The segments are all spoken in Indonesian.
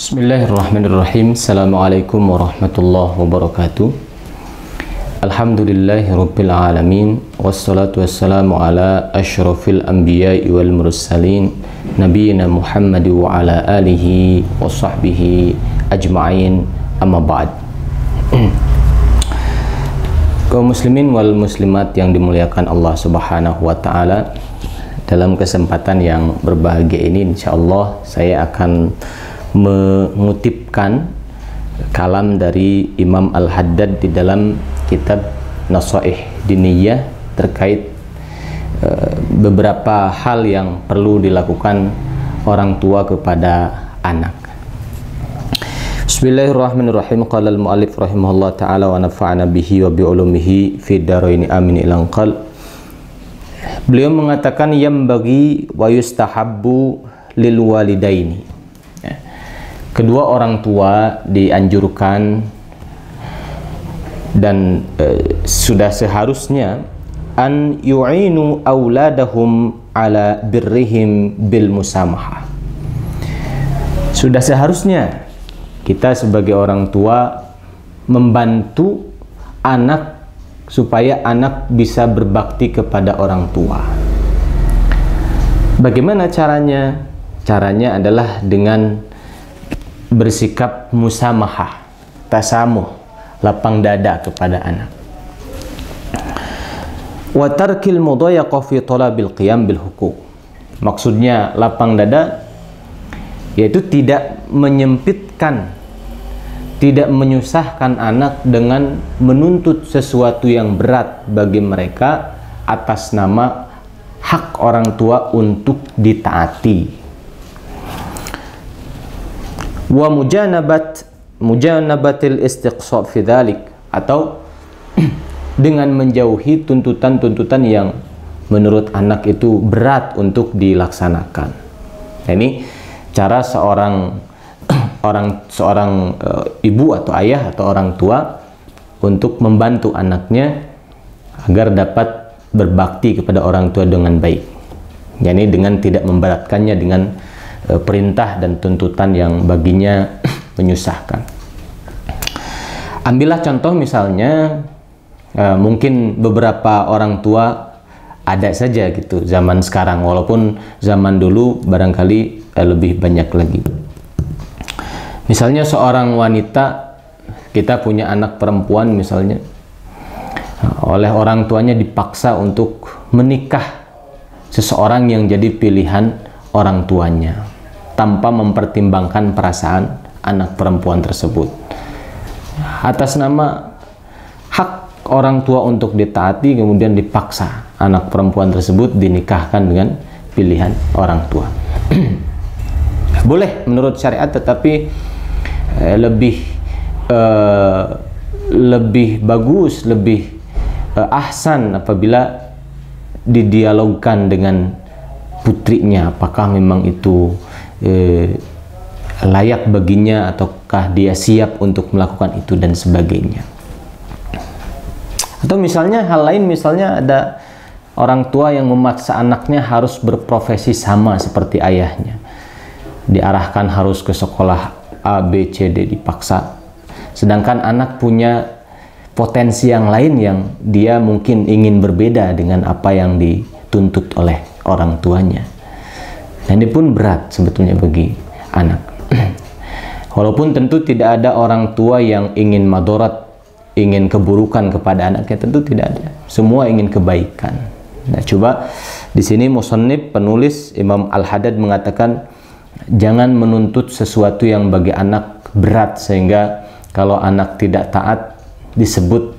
Bismillahirrahmanirrahim. Assalamualaikum warahmatullahi wabarakatuh. Alhamdulillahirabbil alamin, wassalatu wassalamu ala asyrafil anbiya'i wal mursalin nabiyina Muhammad wa ala alihi wa sahbihi ajma'in, amma ba'd. Kaum muslimin wal muslimat yang dimuliakan Allah Subhanahu wa taala, dalam kesempatan yang berbahagia ini insyaallah saya akan mengutipkan kalam dari Imam Al-Haddad di dalam kitab Nasaih Diniyah terkait beberapa hal yang perlu dilakukan orang tua kepada anak. Bismillahirrahmanirrahim. Qala al-mu'allif rahimahullah ta'ala wa nafa'ana bihi wa bi'ulumihi fid dharaini amin ila anqal. Beliau mengatakan yambagi wa yustahabbu lil walidaini. Kedua orang tua dianjurkan dan sudah seharusnya an yu'inu auladahum ala birrihim bil musamahah. Sudah seharusnya kita sebagai orang tua membantu anak supaya anak bisa berbakti kepada orang tua. Bagaimana caranya? Caranya adalah dengan bersikap musamahah, tasamuh, lapang dada kepada anak. Wa tarkil mudayaqah fi talabil qiyam bil huquq. Maksudnya lapang dada yaitu tidak menyempitkan, tidak menyusahkan anak dengan menuntut sesuatu yang berat bagi mereka atas nama hak orang tua untuk ditaati. Wa mujanabatil istiqsa fi dzalik, atau dengan menjauhi tuntutan-tuntutan yang menurut anak itu berat untuk dilaksanakan. Nah, ini cara seorang ibu atau ayah atau orang tua untuk membantu anaknya agar dapat berbakti kepada orang tua dengan baik. Yani dengan tidak memberatkannya dengan perintah dan tuntutan yang baginya menyusahkan. Ambillah contoh misalnya mungkin beberapa orang tua ada saja gitu zaman sekarang, walaupun zaman dulu barangkali lebih banyak lagi. Misalnya seorang wanita, kita punya anak perempuan misalnya, oleh orang tuanya dipaksa untuk menikah seseorang yang jadi pilihan orang tuanya tanpa mempertimbangkan perasaan anak perempuan tersebut. Atas nama hak orang tua untuk ditaati, kemudian dipaksa anak perempuan tersebut dinikahkan dengan pilihan orang tua. Boleh menurut syariat, tetapi lebih bagus, lebih ahsan apabila didialogkan dengan putrinya, apakah memang itu layak baginya ataukah dia siap untuk melakukan itu dan sebagainya. Atau misalnya hal lain, misalnya ada orang tua yang memaksa anaknya harus berprofesi sama seperti ayahnya, diarahkan harus ke sekolah A, B, C, D, dipaksa, sedangkan anak punya potensi yang lain yang dia mungkin ingin berbeda dengan apa yang dituntut oleh orang tuanya. Dan ini pun berat sebetulnya bagi anak. Walaupun tentu tidak ada orang tua yang ingin madarat, ingin keburukan kepada anaknya, tentu tidak ada. Semua ingin kebaikan. Nah, coba di sini musannif, penulis Imam Al-Haddad mengatakan jangan menuntut sesuatu yang bagi anak berat sehingga kalau anak tidak taat disebut,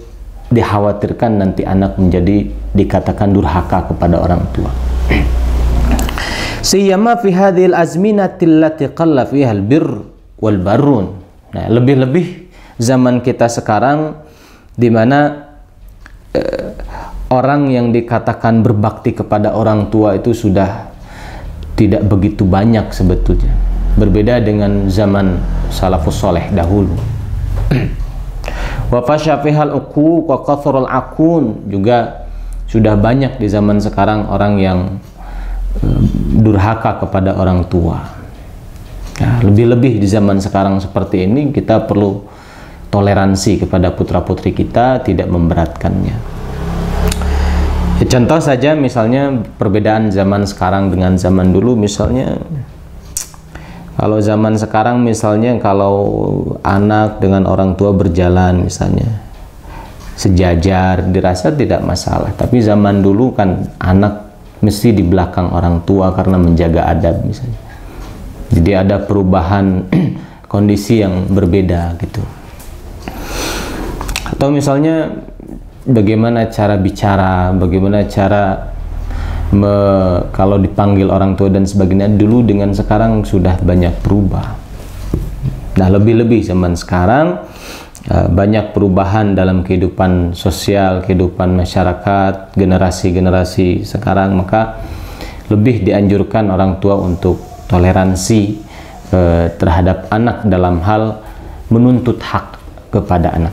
dikhawatirkan nanti anak menjadi dikatakan durhaka kepada orang tua. Siyama fi hadhil azminati allati qalla fiha al-birr wal barrun. Nah, lebih-lebih zaman kita sekarang di mana orang yang dikatakan berbakti kepada orang tua itu sudah tidak begitu banyak sebetulnya. Berbeda dengan zaman salafus saleh dahulu. Wa fasha fihal uquq wa kathrul aqun, juga sudah banyak di zaman sekarang orang yang durhaka kepada orang tua. Nah, lebih-lebih di zaman sekarang seperti ini kita perlu toleransi kepada putra-putri kita, tidak memberatkannya. Ya, contoh saja misalnya perbedaan zaman sekarang dengan zaman dulu. Misalnya kalau zaman sekarang misalnya kalau anak dengan orang tua berjalan misalnya sejajar dirasa tidak masalah, tapi zaman dulu kan anak mesti di belakang orang tua karena menjaga adab misalnya. Jadi ada perubahan kondisi yang berbeda gitu. Atau misalnya bagaimana cara bicara, bagaimana cara kalau dipanggil orang tua dan sebagainya, dulu dengan sekarang sudah banyak berubah. Nah, lebih-lebih zaman sekarang banyak perubahan dalam kehidupan sosial, kehidupan masyarakat, generasi-generasi sekarang, maka lebih dianjurkan orang tua untuk toleransi terhadap anak dalam hal menuntut hak kepada anak.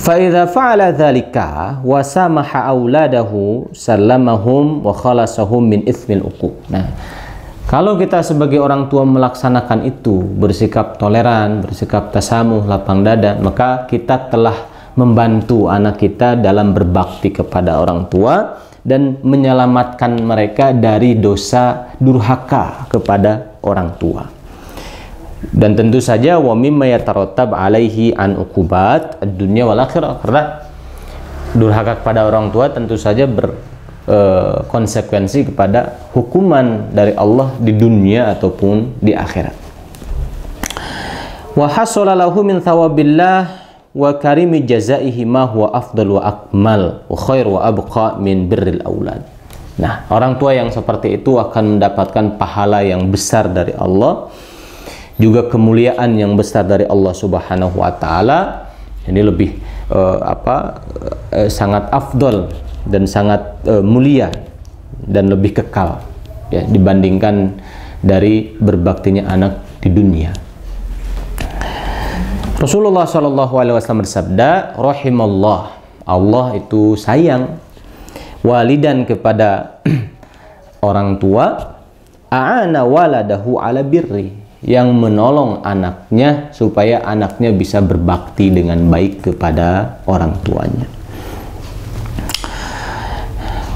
فَإِذَا فَعَلَ ذَلِكَ وَسَامَحَ أَوْلَادَهُ سَلَّمَهُمْ وَخَلَصَهُمْ مِنْ إِثْمِ الْعُقُوقِ. Nah, kalau kita sebagai orang tua melaksanakan itu, bersikap toleran, bersikap tasamuh, lapang dada, maka kita telah membantu anak kita dalam berbakti kepada orang tua dan menyelamatkan mereka dari dosa durhaka kepada orang tua. Dan tentu saja wa mimma yatarattab alaihi an uqubat ad-dunya wal akhirah, karena durhaka kepada orang tua tentu saja berkonsekuensi kepada hukuman dari Allah di dunia ataupun di akhirat. Wa hasala lahu min thawabillah wa karimi jazaihi ma huwa afdal wa akmal wa khair wa abqa min birril aulad. Nah, orang tua yang seperti itu akan mendapatkan pahala yang besar dari Allah, juga kemuliaan yang besar dari Allah Subhanahu wa taala. Ini lebih sangat afdal dan sangat mulia dan lebih kekal ya dibandingkan dari berbaktinya anak di dunia. Rasulullah SAW bersabda, rahimallah, Allah itu sayang, walidan kepada orang tua, a'ana waladahu ala birri, yang menolong anaknya supaya anaknya bisa berbakti dengan baik kepada orang tuanya.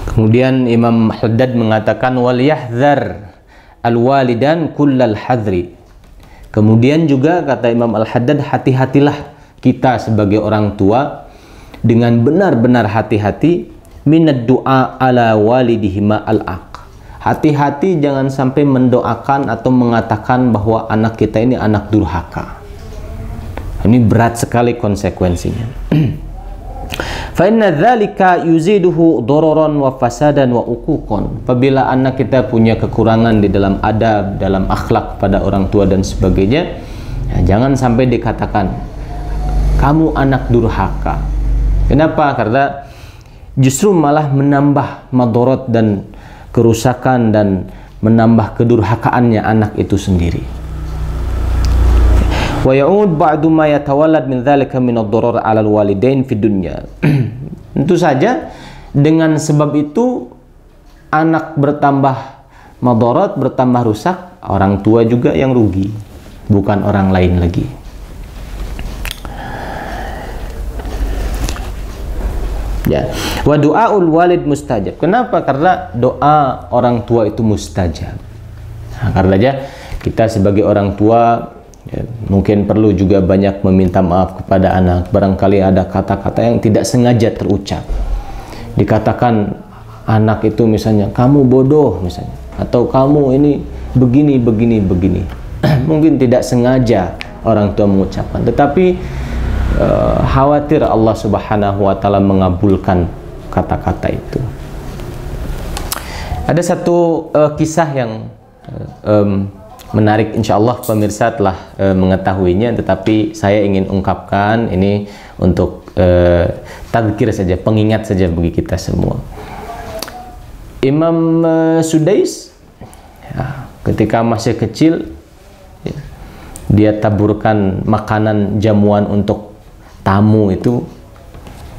Kemudian Imam Haddad mengatakan, wal yahdhar al-walidan kullal hadri. Kemudian juga kata Imam Al-Haddad, hati-hatilah kita sebagai orang tua dengan benar-benar hati-hati minad du'a ala walidihima al-aq. Hati-hati jangan sampai mendoakan atau mengatakan bahwa anak kita ini anak durhaka. Ini berat sekali konsekuensinya. Fa inna dzalika yuziduhu dararan wa fasadan wa uquqan. Apabila anak kita punya kekurangan di dalam adab, dalam akhlak pada orang tua dan sebagainya, ya, jangan sampai dikatakan kamu anak durhaka. Kenapa? Karena justru malah menambah madarat dan kerusakan dan menambah kedurhakaannya anak itu sendiri. Wa ya'ud ba'du ma yatawallad min dzalika min ad-darar 'ala al-walidain fid dunya. Tentu saja dengan sebab itu anak bertambah madarat, bertambah rusak, orang tua juga yang rugi, bukan orang lain lagi. Ya. Wa du'aul walid mustajab. Kenapa? Karena doa orang tua itu mustajab. Nah, karena aja kita sebagai orang tua ya, mungkin perlu juga banyak meminta maaf kepada anak. Barangkali ada kata-kata yang tidak sengaja terucap. Dikatakan anak itu misalnya, kamu bodoh misalnya, atau kamu ini begini, begini, begini. Mungkin tidak sengaja orang tua mengucapkan, tetapi khawatir Allah Subhanahu wa taala mengabulkan kata-kata itu. Ada satu kisah yang menarik, insya Allah pemirsa telah mengetahuinya, tetapi saya ingin ungkapkan ini untuk tadzkir saja, pengingat saja bagi kita semua. Imam Sudais ya, ketika masih kecil ya, dia taburkan makanan jamuan untuk tamu itu,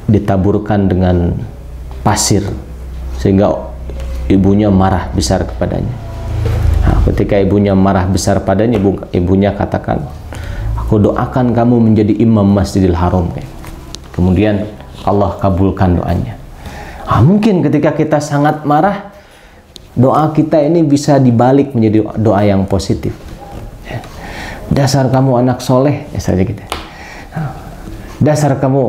ditaburkan dengan pasir sehingga ibunya marah besar kepadanya. Nah, ketika ibunya marah besar padanya, ibunya katakan, aku doakan kamu menjadi imam Masjidil Haram. Kemudian Allah kabulkan doanya. Nah, mungkin ketika kita sangat marah, doa kita ini bisa dibalik menjadi doa yang positif. Dasar kamu anak soleh, saja gitu. Dasar kamu,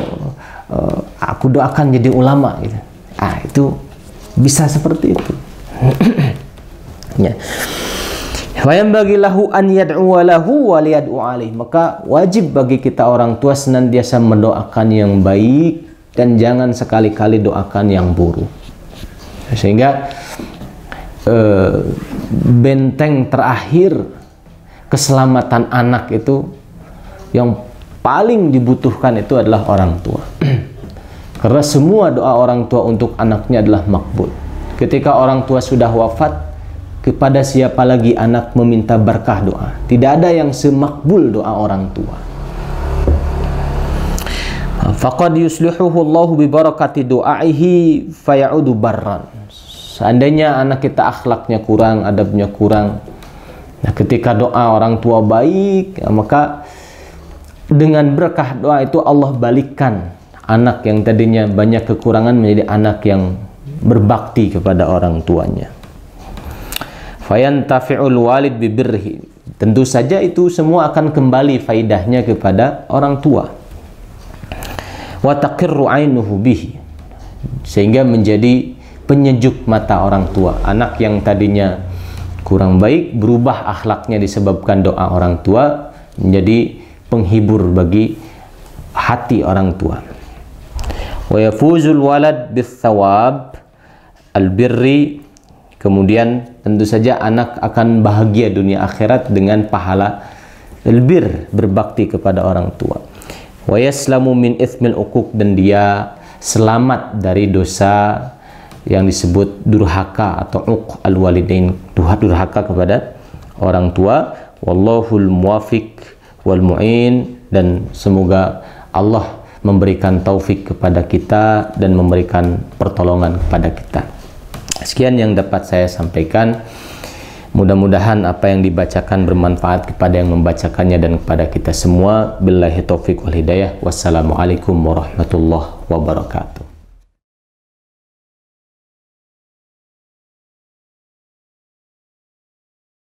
aku doakan jadi ulama, gitu. Itu bisa seperti itu. Ya. Wa yanbaghi lahu an yad'u lahu wa liyad'u alaihi. Maka wajib bagi kita orang tua senantiasa mendoakan yang baik dan jangan sekali-kali doakan yang buruk. Sehingga benteng terakhir keselamatan anak itu yang paling dibutuhkan itu adalah orang tua. Karena semua doa orang tua untuk anaknya adalah makbul. Ketika orang tua sudah wafat, kepada siapa lagi anak meminta berkah doa? Tidak ada yang semakbul doa orang tua. Faqad yuslihuhu Allahu bi barakati du'aihi fayaudu barran. Seandainya anak kita akhlaknya kurang, adabnya kurang, nah ketika doa orang tua baik, maka dengan berkah doa itu Allah balikkan anak yang tadinya banyak kekurangan menjadi anak yang berbakti kepada orang tuanya. Fayantafi'ul walid bibirhi. Tentu saja itu semua akan kembali faidahnya kepada orang tua. Wa taqirru 'ainuhu bihi. Sehingga menjadi penyejuk mata orang tua. Anak yang tadinya kurang baik berubah akhlaknya disebabkan doa orang tua, menjadi penghibur bagi hati orang tua. Wa yafuzul walad bis-thawab al-birri. Kemudian tentu saja anak akan bahagia dunia akhirat dengan pahala albir, berbakti kepada orang tua. Wa yaslamu min itsmil uquq, dan dia selamat dari dosa yang disebut durhaka atau uq al-walidain, durhaka kepada orang tua. Wallahul muwafiq wal mu'in, dan semoga Allah memberikan taufik kepada kita dan memberikan pertolongan kepada kita. Sekian yang dapat saya sampaikan. Mudah-mudahan apa yang dibacakan bermanfaat kepada yang membacakannya dan kepada kita semua. Billahi taufiq wal hidayah. Wassalamualaikum warahmatullahi wabarakatuh.